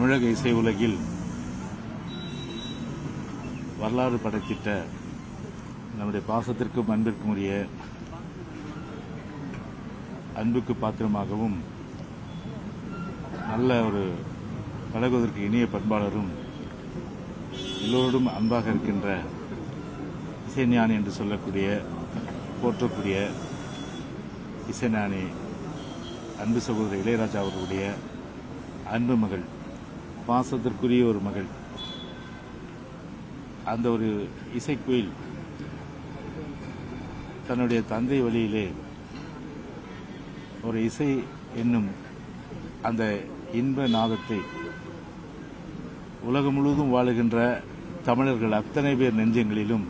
தமிழக இசை உலகில் வரலாறு படைத்திட்ட நம்முடைய பாசத்திற்கும் அன்பிற்கும் உரிய அன்புக்கு பாத்திரமாகவும் நல்ல ஒரு பழகுவதற்கு இனிய பண்பாளரும் எல்லோரோடும் அன்பாக இருக்கின்ற இசைஞானி என்று சொல்லக்கூடிய போற்றக்கூடிய இசைஞானி அன்பு சகோதரர் இளையராஜா அவர்களுடைய அன்பு மகள், பாசத்திற்குரிய ஒரு மகள். அந்த ஒரு இசைக்குயில் தன்னுடைய தந்தை வழியிலே ஒரு இசை என்னும் அந்த இன்ப நாதத்தை உலகம் முழுவதும் வாழுகின்ற தமிழர்கள் அத்தனை பேர் நெஞ்சங்களிலும்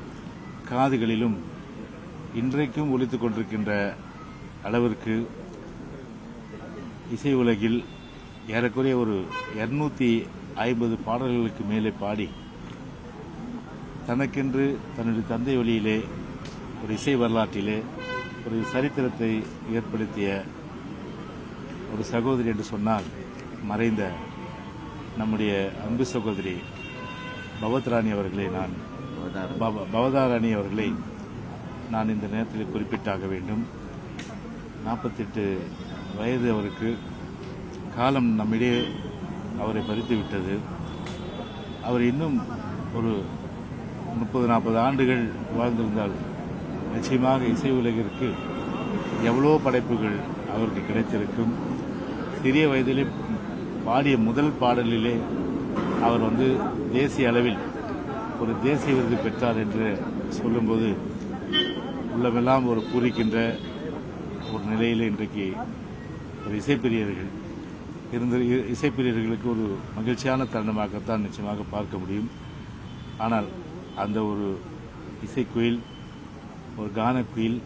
காதுகளிலும் இன்றைக்கும் ஒலித்துக் கொண்டிருக்கின்ற அளவிற்கு இசை உலகில் ஏறக்குறைய ஒரு 250 பாடல்களுக்கு மேலே பாடி தனக்கென்று தன்னுடைய தந்தை வழியிலே ஒரு இசை வரலாற்றிலே ஒரு சரித்திரத்தை ஏற்படுத்திய ஒரு சகோதரி என்று சொன்னால் மறைந்த நம்முடைய அன்பு சகோதரி பவதாராணி அவர்களை நான் இந்த நேரத்தில் குறிப்பிட்டாக வேண்டும். 48 வயது அவருக்கு. காலம் நம்மிடையே அவரை பறித்துவிட்டது. அவர் இன்னும் ஒரு 30-40 ஆண்டுகள் வாழ்ந்திருந்தால் நிச்சயமாக இசை உலகிற்கு எவ்வளோ படைப்புகள் அவருக்கு கிடைத்திருக்கும். சிறிய வயதிலே பாடிய முதல் பாடலிலே அவர் தேசிய அளவில் ஒரு தேசிய விருது பெற்றார் என்று சொல்லும்போது உள்ளமெல்லாம் ஒரு பூரிக்கின்ற ஒரு நிலையில் இன்றைக்கு ஒரு இசைப்பிரியர்களுக்கு ஒரு மகிழ்ச்சியான தருணமாகத்தான் நிச்சயமாக பார்க்க முடியும். ஆனால் அந்த ஒரு இசைக்குயில், ஒரு கானக்குயில்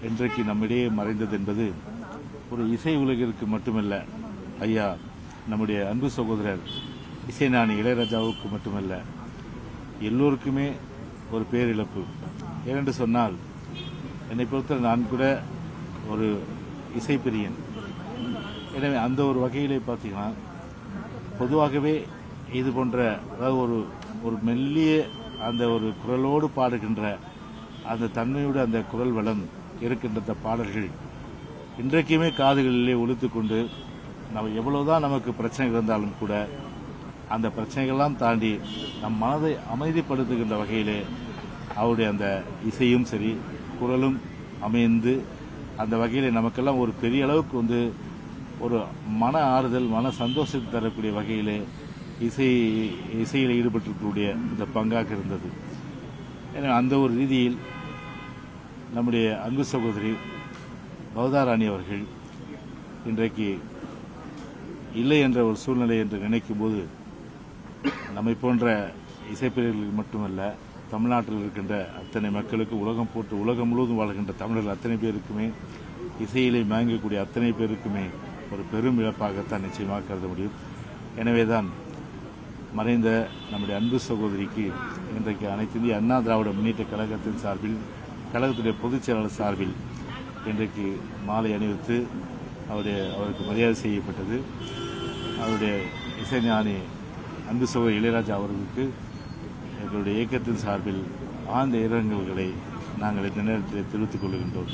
இன்றைக்கு நம்மிடையே மறைந்தது என்பது ஒரு இசை உலகிற்கு மட்டுமல்ல, ஐயா நம்முடைய அன்பு சகோதரர் இசைஞானி இளையராஜாவுக்கு மட்டுமல்ல, எல்லோருக்குமே ஒரு பேரிழப்பு. ஏனென்று சொன்னால் என்னை பொறுத்தவரை நான் கூட ஒரு இசைப்பிரியன். எனவே அந்த ஒரு வகையிலே பார்த்தீங்கன்னா பொதுவாகவே இது போன்ற அதாவது ஒரு மெல்லிய அந்த ஒரு குரலோடு பாடுகின்ற அந்த தன்மையோடு அந்த குரல் வளம் இருக்கின்ற பாடல்கள் இன்றைக்குமே காதுகளிலே ஒலித்துக் கொண்டு நம்ம எவ்வளவுதான் நமக்கு பிரச்சனை இருந்தாலும் கூட அந்த பிரச்சனைகள்லாம் தாண்டி நம் மனதை அமைதிப்படுத்துகின்ற வகையிலே அவருடைய அந்த இசையும் சரி குரலும் அமைந்து அந்த வகையில் நமக்கெல்லாம் ஒரு பெரிய அளவுக்கு ஒரு மன ஆறுதல், மன சந்தோஷத்தை தரக்கூடிய வகையிலே இசையில் ஈடுபட்டிருக்கக்கூடிய இந்த பங்காக இருந்தது. எனவே அந்த ஒரு ரீதியில் நம்முடைய அன்பு சகோதரி பவதாராணி அவர்கள் இன்றைக்கு இல்லை என்ற ஒரு சூழ்நிலை என்று நினைக்கும் போது நம்மை போன்ற இசைப்பிரியர்களுக்கு மட்டுமல்ல, தமிழ்நாட்டில் இருக்கின்ற அத்தனை மக்களுக்கு, உலகம் முழுவதும் வாழ்கின்ற தமிழர்கள் அத்தனை பேருக்குமே, இசையிலே மயங்கக்கூடிய அத்தனை பேருக்குமே ஒரு பெரும் இழப்பாகத்தான் நிச்சயமாக கருத முடியும். எனவேதான் மறைந்த நம்முடைய அன்பு சகோதரிக்கு இன்றைக்கு அனைத்து இந்திய அண்ணா திராவிட முன்னேற்ற கழகத்தின் சார்பில், கழகத்துடைய பொதுச் செயலாளர் சார்பில் இன்றைக்கு மாலை அணிவித்து அவருக்கு மரியாதை செய்யப்பட்டது. அவருடைய இசைஞானி அன்பு சகோதரி இளையராஜா அவர்களுக்கு எங்களுடைய இயக்கத்தின் சார்பில் ஆழ்ந்த இரங்கல்களை நாங்கள் இந்த நேரத்தில் தெரிவித்துக் கொள்கின்றோம்.